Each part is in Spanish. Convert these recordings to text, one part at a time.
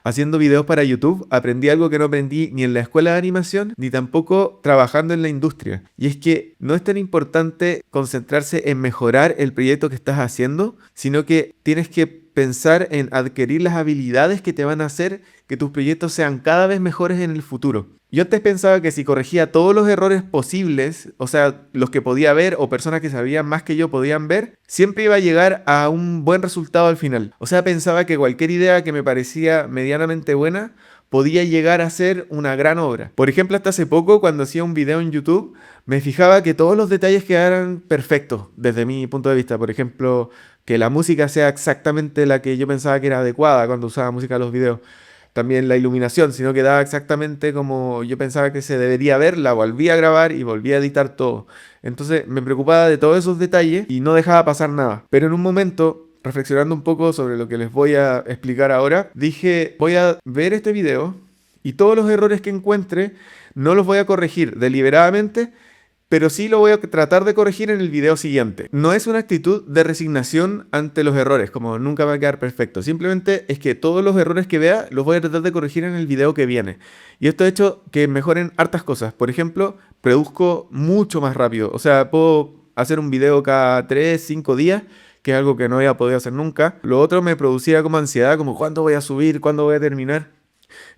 haciendo videos para YouTube, aprendí algo que no aprendí ni en la escuela de animación, ni tampoco trabajando en la industria. Y es que no es tan importante concentrarse en mejorar el proyecto que estás haciendo, sino que tienes que pensar en adquirir las habilidades que te van a hacer que tus proyectos sean cada vez mejores en el futuro. Yo antes pensaba que si corregía todos los errores posibles, o sea, los que podía ver o personas que sabían más que yo podían ver, siempre iba a llegar a un buen resultado al final. O sea, pensaba que cualquier idea que me parecía medianamente buena podía llegar a ser una gran obra. Por ejemplo, hasta hace poco, cuando hacía un video en YouTube, me fijaba que todos los detalles quedaran perfectos desde mi punto de vista. Por ejemplo, que la música sea exactamente la que yo pensaba que era adecuada cuando usaba música en los videos. También la iluminación, si no quedaba exactamente como yo pensaba que se debería ver, la volví a grabar y volví a editar todo. Entonces me preocupaba de todos esos detalles y no dejaba pasar nada. Pero en un momento, reflexionando un poco sobre lo que les voy a explicar ahora, dije, voy a ver este video y todos los errores que encuentre no los voy a corregir deliberadamente, pero sí lo voy a tratar de corregir en el video siguiente. No es una actitud de resignación ante los errores, como nunca va a quedar perfecto. Simplemente es que todos los errores que vea los voy a tratar de corregir en el video que viene. Y esto ha hecho que mejoren hartas cosas. Por ejemplo, produzco mucho más rápido. O sea, puedo hacer un video cada 3, 5 días, que es algo que no había podido hacer nunca. Lo otro me producía como ansiedad, como cuándo voy a subir, cuándo voy a terminar.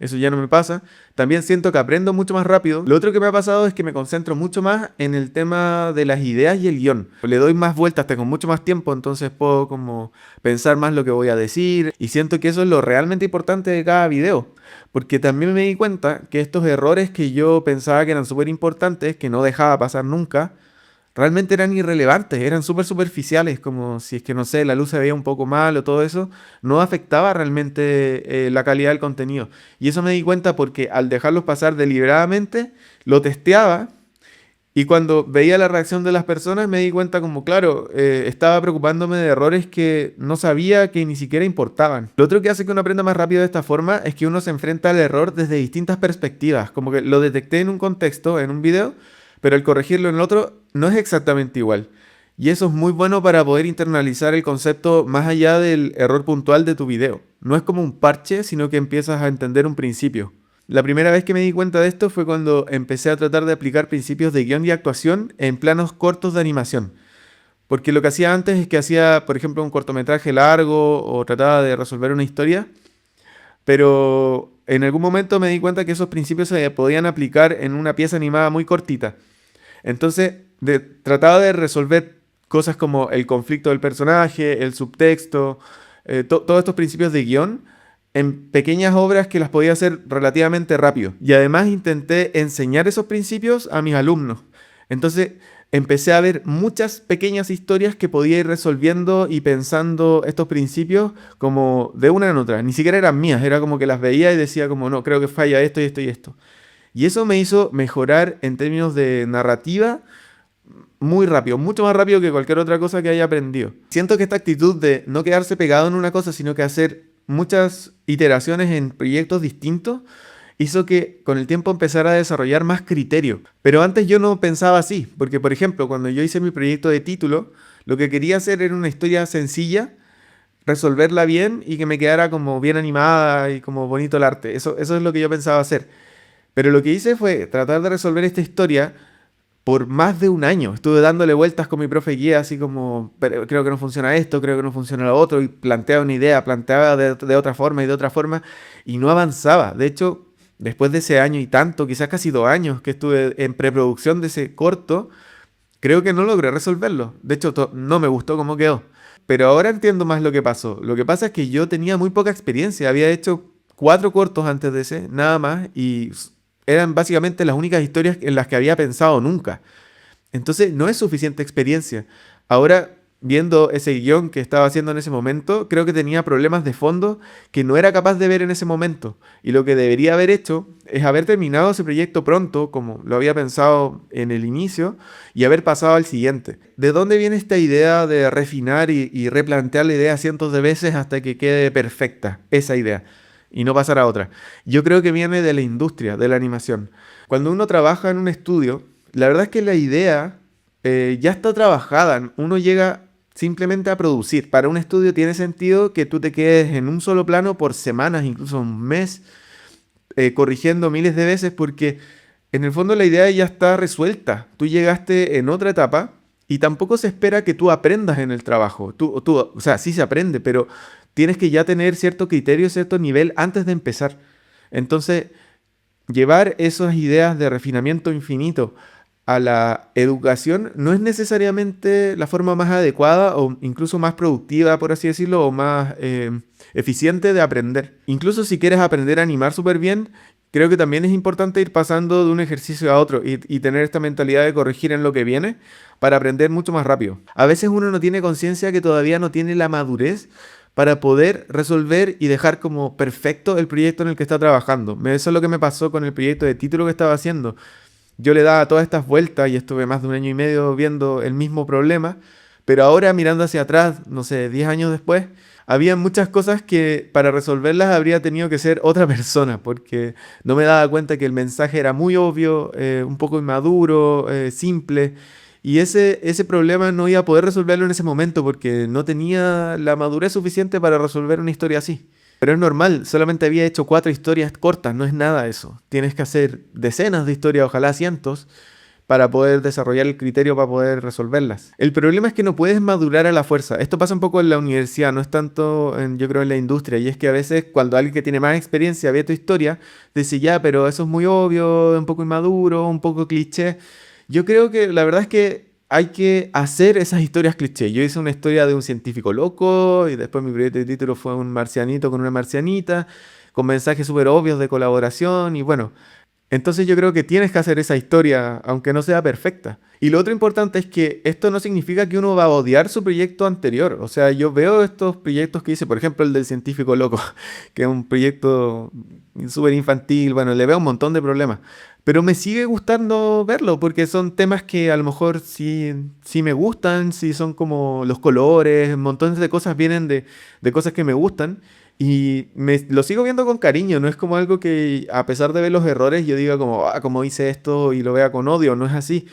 Eso ya no me pasa. También siento que aprendo mucho más rápido. Lo otro que me ha pasado es que me concentro mucho más en el tema de las ideas y el guión. Le doy más vueltas, tengo mucho más tiempo, entonces puedo como pensar más lo que voy a decir. Y siento que eso es lo realmente importante de cada video. Porque también me di cuenta que estos errores que yo pensaba que eran súper importantes, que no dejaba pasar nunca, realmente eran irrelevantes, eran súper superficiales, como si es que, no sé, la luz se veía un poco mal o todo eso, no afectaba realmente la calidad del contenido. Y eso me di cuenta porque al dejarlos pasar deliberadamente, lo testeaba y cuando veía la reacción de las personas me di cuenta como, claro, estaba preocupándome de errores que no sabía que ni siquiera importaban. Lo otro que hace que uno aprenda más rápido de esta forma es que uno se enfrenta al error desde distintas perspectivas, como que lo detecté en un contexto, en un video, pero al corregirlo en el otro no es exactamente igual. Y eso es muy bueno para poder internalizar el concepto más allá del error puntual de tu video. No es como un parche, sino que empiezas a entender un principio. La primera vez que me di cuenta de esto fue cuando empecé a tratar de aplicar principios de guión y actuación en planos cortos de animación. Porque lo que hacía antes es que hacía, por ejemplo, un cortometraje largo o trataba de resolver una historia, pero en algún momento me di cuenta que esos principios se podían aplicar en una pieza animada muy cortita. Entonces, trataba de resolver cosas como el conflicto del personaje, el subtexto, todos estos principios de guión en pequeñas obras que las podía hacer relativamente rápido. Y además intenté enseñar esos principios a mis alumnos. Entonces, empecé a ver muchas pequeñas historias que podía ir resolviendo y pensando estos principios como de una en otra. Ni siquiera eran mías, era como que las veía y decía como, no, creo que falla esto y esto y esto. Y eso me hizo mejorar en términos de narrativa muy rápido, mucho más rápido que cualquier otra cosa que haya aprendido. Siento que esta actitud de no quedarse pegado en una cosa, sino que hacer muchas iteraciones en proyectos distintos, hizo que con el tiempo empezara a desarrollar más criterio. Pero antes yo no pensaba así, porque por ejemplo, cuando yo hice mi proyecto de título, lo que quería hacer era una historia sencilla, resolverla bien y que me quedara como bien animada y como bonito el arte. Eso es lo que yo pensaba hacer. Pero lo que hice fue tratar de resolver esta historia por más de un año. Estuve dándole vueltas con mi profe guía, así como, "Pero creo que no funciona esto, creo que no funciona lo otro", y planteaba una idea, planteaba de otra forma y de otra forma, y no avanzaba. De hecho, después de ese año y tanto, quizás casi 2 años que estuve en preproducción de ese corto, creo que no logré resolverlo. De hecho, no me gustó cómo quedó. Pero ahora entiendo más lo que pasó. Lo que pasa es que yo tenía muy poca experiencia. Había hecho 4 cortos antes de ese, nada más, y eran básicamente las únicas historias en las que había pensado nunca. Entonces no es suficiente experiencia. Ahora, viendo ese guión que estaba haciendo en ese momento, creo que tenía problemas de fondo que no era capaz de ver en ese momento. Y lo que debería haber hecho es haber terminado ese proyecto pronto, como lo había pensado en el inicio, y haber pasado al siguiente. ¿De dónde viene esta idea de refinar y replantear la idea cientos de veces hasta que quede perfecta esa idea y no pasar a otra? Yo creo que viene de la industria, de la animación. Cuando uno trabaja en un estudio, la verdad es que la idea ya está trabajada. Uno llega simplemente a producir. Para un estudio tiene sentido que tú te quedes en un solo plano por semanas, incluso un mes, corrigiendo miles de veces porque en el fondo la idea ya está resuelta. Tú llegaste en otra etapa y tampoco se espera que tú aprendas en el trabajo. O sea, sí se aprende, pero tienes que ya tener cierto criterio, cierto nivel antes de empezar. Entonces, llevar esas ideas de refinamiento infinito a la educación no es necesariamente la forma más adecuada o incluso más productiva, por así decirlo, o más eficiente de aprender. Incluso si quieres aprender a animar súper bien, creo que también es importante ir pasando de un ejercicio a otro y tener esta mentalidad de corregir en lo que viene para aprender mucho más rápido. A veces uno no tiene conciencia que todavía no tiene la madurez para poder resolver y dejar como perfecto el proyecto en el que está trabajando. Eso es lo que me pasó con el proyecto de título que estaba haciendo. Yo le daba todas estas vueltas y estuve más de un año y medio viendo el mismo problema, pero ahora mirando hacia atrás, no sé, 10 años después, había muchas cosas que para resolverlas habría tenido que ser otra persona, porque no me daba cuenta que el mensaje era muy obvio, un poco inmaduro, simple, y ese problema no iba a poder resolverlo en ese momento porque no tenía la madurez suficiente para resolver una historia así. Pero es normal, solamente había hecho 4 historias cortas, no es nada eso. Tienes que hacer decenas de historias, ojalá cientos, para poder desarrollar el criterio para poder resolverlas. El problema es que no puedes madurar a la fuerza. Esto pasa un poco en la universidad, no es tanto yo creo en la industria. Y es que a veces cuando alguien que tiene más experiencia ve tu historia, dice ya, pero eso es muy obvio, un poco inmaduro, un poco cliché. Yo creo que la verdad es que hay que hacer esas historias cliché. Yo hice una historia de un científico loco y después mi proyecto de título fue un marcianito con una marcianita, con mensajes súper obvios de colaboración y bueno. Entonces yo creo que tienes que hacer esa historia, aunque no sea perfecta. Y lo otro importante es que esto no significa que uno va a odiar su proyecto anterior. O sea, yo veo estos proyectos que hice, por ejemplo, el del científico loco, que es un proyecto súper infantil, bueno, le veo un montón de problemas. Pero me sigue gustando verlo, porque son temas que a lo mejor sí me gustan, sí son como los colores, montones de cosas vienen de cosas que me gustan. Y lo sigo viendo con cariño, no es como algo que a pesar de ver los errores yo diga como, ah, como hice esto y lo vea con odio, no es así.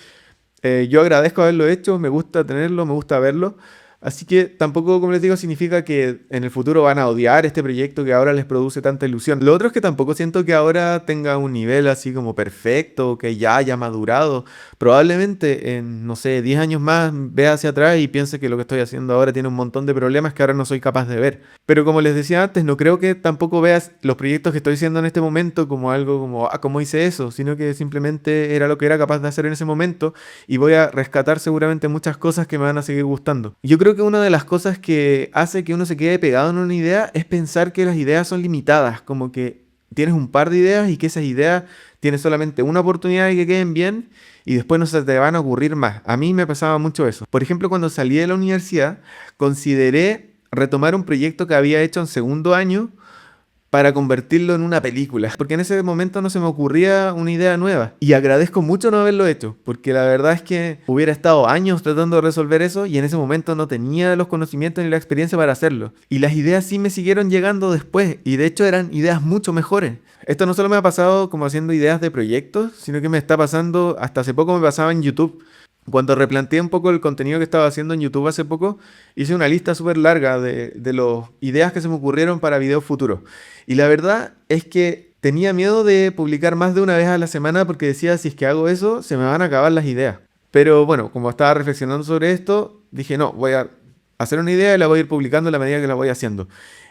Yo agradezco haberlo hecho, me gusta tenerlo, me gusta verlo. Así que tampoco, como les digo, significa que en el futuro van a odiar este proyecto que ahora les produce tanta ilusión. Lo otro es que tampoco siento que ahora tenga un nivel así como perfecto, que ya haya madurado. Probablemente en, no sé, 10 años más vea hacia atrás y piense que lo que estoy haciendo ahora tiene un montón de problemas que ahora no soy capaz de ver. Pero como les decía antes, no creo que tampoco veas los proyectos que estoy haciendo en este momento como algo como, ah, ¿cómo hice eso? Sino que simplemente era lo que era capaz de hacer en ese momento y voy a rescatar seguramente muchas cosas que me van a seguir gustando. Yo creo que una de las cosas que hace que uno se quede pegado en una idea es pensar que las ideas son limitadas, como que tienes un par de ideas y que esas ideas tienes solamente una oportunidad de que queden bien y después no se te van a ocurrir más. A mí me pasaba mucho eso. Por ejemplo, cuando salí de la universidad, consideré retomar un proyecto que había hecho en segundo año para convertirlo en una película, porque en ese momento no se me ocurría una idea nueva. Y agradezco mucho no haberlo hecho, porque la verdad es que hubiera estado años tratando de resolver eso y en ese momento no tenía los conocimientos ni la experiencia para hacerlo. Y las ideas sí me siguieron llegando después, y de hecho eran ideas mucho mejores. Esto no solo me ha pasado como haciendo ideas de proyectos, sino que me está pasando, hasta hace poco me pasaba en YouTube. Cuando replanteé un poco el contenido que estaba haciendo en YouTube hace poco, hice una lista súper larga de las ideas que se me ocurrieron para videos futuros. Y la verdad es que tenía miedo de publicar más de una vez a la semana porque decía, si es que hago eso, se me van a acabar las ideas. Pero bueno, como estaba reflexionando sobre esto, dije, no, voy a hacer una idea y la voy a ir publicando a la medida que la voy haciendo.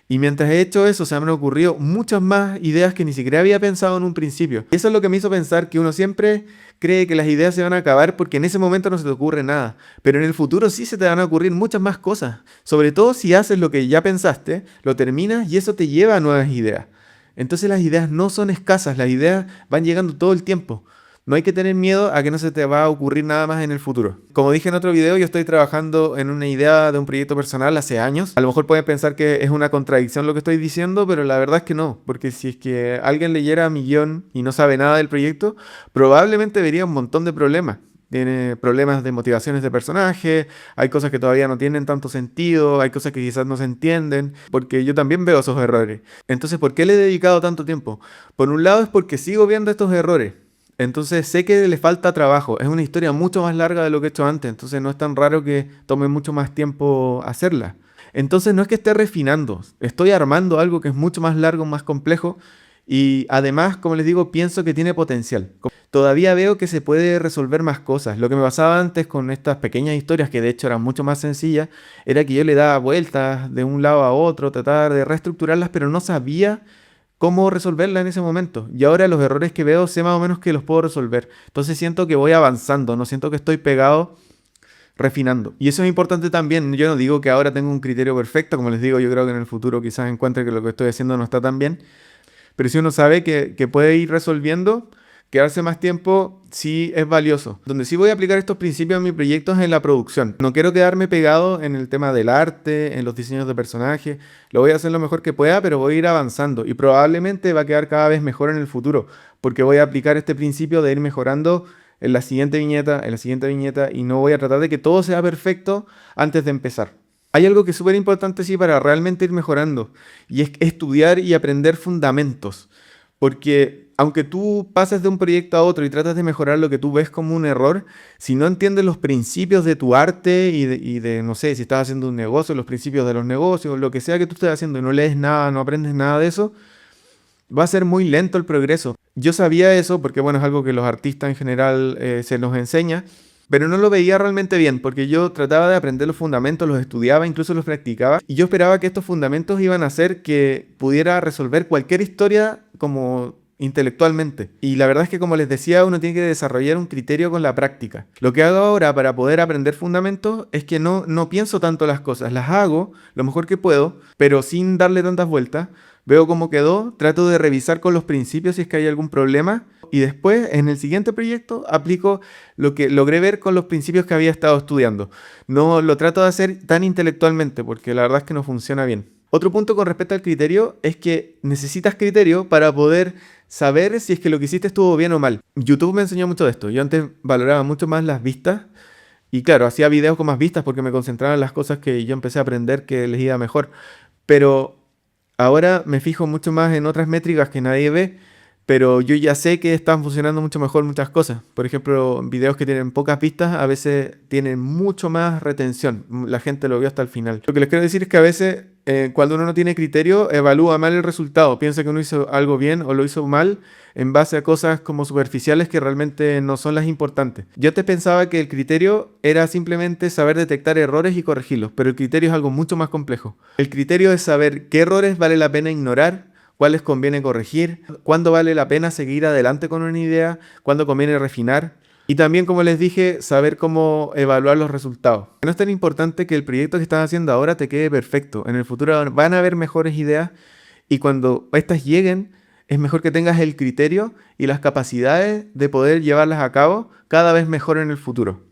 Y mientras he hecho eso, se me han ocurrido muchas más ideas que ni siquiera había pensado en un principio. Y eso es lo que me hizo pensar que uno siempre cree que las ideas se van a acabar porque en ese momento no se te ocurre nada. Pero en el futuro sí se te van a ocurrir muchas más cosas. Sobre todo si haces lo que ya pensaste, lo terminas y eso te lleva a nuevas ideas. Entonces las ideas no son escasas, las ideas van llegando todo el tiempo. No hay que tener miedo a que no se te va a ocurrir nada más en el futuro. Como dije en otro video, yo estoy trabajando en una idea de un proyecto personal hace años. A lo mejor pueden pensar que es una contradicción lo que estoy diciendo, pero la verdad es que no. Porque si es que alguien leyera mi guión y no sabe nada del proyecto, probablemente vería un montón de problemas. Tiene problemas de motivaciones de personaje, hay cosas que todavía no tienen tanto sentido, hay cosas que quizás no se entienden, porque yo también veo esos errores. Entonces, ¿por qué le he dedicado tanto tiempo? Por un lado es porque sigo viendo estos errores. Entonces sé que le falta trabajo. Es una historia mucho más larga de lo que he hecho antes. Entonces no es tan raro que tome mucho más tiempo hacerla. Entonces no es que esté refinando. Estoy armando algo que es mucho más largo, más complejo. Y además, como les digo, pienso que tiene potencial. Todavía veo que se puede resolver más cosas. Lo que me pasaba antes con estas pequeñas historias, que de hecho eran mucho más sencillas, era que yo le daba vueltas de un lado a otro, tratar de reestructurarlas, pero no sabía cómo resolverla en ese momento. Y ahora los errores que veo sé más o menos que los puedo resolver. Entonces siento que voy avanzando, no siento que estoy pegado refinando. Y eso es importante también. Yo no digo que ahora tengo un criterio perfecto, como les digo, yo creo que en el futuro quizás encuentre que lo que estoy haciendo no está tan bien. Pero si uno sabe que puede ir resolviendo, quedarse más tiempo sí es valioso. Donde sí voy a aplicar estos principios en mi proyecto es en la producción. No quiero quedarme pegado en el tema del arte, en los diseños de personajes. Lo voy a hacer lo mejor que pueda, pero voy a ir avanzando. Y probablemente va a quedar cada vez mejor en el futuro, porque voy a aplicar este principio de ir mejorando en la siguiente viñeta, en la siguiente viñeta, y no voy a tratar de que todo sea perfecto antes de empezar. Hay algo que es súper importante, sí, para realmente ir mejorando, y es estudiar y aprender fundamentos. Porque aunque tú pases de un proyecto a otro y tratas de mejorar lo que tú ves como un error, si no entiendes los principios de tu arte no sé, si estás haciendo un negocio, los principios de los negocios, lo que sea que tú estés haciendo y no lees nada, no aprendes nada de eso, va a ser muy lento el progreso. Yo sabía eso porque, bueno, es algo que los artistas en general se nos enseña, pero no lo veía realmente bien porque yo trataba de aprender los fundamentos, los estudiaba, incluso los practicaba, y yo esperaba que estos fundamentos iban a hacer que pudiera resolver cualquier historia como intelectualmente. Y la verdad es que, como les decía, uno tiene que desarrollar un criterio con la práctica. Lo que hago ahora para poder aprender fundamentos es que no pienso tanto las cosas, las hago lo mejor que puedo, pero sin darle tantas vueltas. Veo cómo quedó, trato de revisar con los principios si es que hay algún problema, y después en el siguiente proyecto aplico lo que logré ver con los principios que había estado estudiando. No lo trato de hacer tan intelectualmente porque la verdad es que no funciona bien. Otro punto con respecto al criterio es que necesitas criterio para poder saber si es que lo que hiciste estuvo bien o mal. YouTube me enseñó mucho de esto. Yo antes valoraba mucho más las vistas y, claro, hacía videos con más vistas porque me concentraba en las cosas que yo empecé a aprender que les iba mejor. Pero ahora me fijo mucho más en otras métricas que nadie ve, pero yo ya sé que están funcionando mucho mejor muchas cosas. Por ejemplo, videos que tienen pocas vistas a veces tienen mucho más retención. La gente lo vio hasta el final. Lo que les quiero decir es que a veces cuando uno no tiene criterio, evalúa mal el resultado. Piensa que uno hizo algo bien o lo hizo mal en base a cosas como superficiales que realmente no son las importantes. Yo antes pensaba que el criterio era simplemente saber detectar errores y corregirlos, pero el criterio es algo mucho más complejo. El criterio es saber qué errores vale la pena ignorar, cuáles conviene corregir, cuándo vale la pena seguir adelante con una idea, cuándo conviene refinar. Y también, como les dije, saber cómo evaluar los resultados. No es tan importante que el proyecto que estás haciendo ahora te quede perfecto. En el futuro van a haber mejores ideas y cuando estas lleguen, es mejor que tengas el criterio y las capacidades de poder llevarlas a cabo cada vez mejor en el futuro.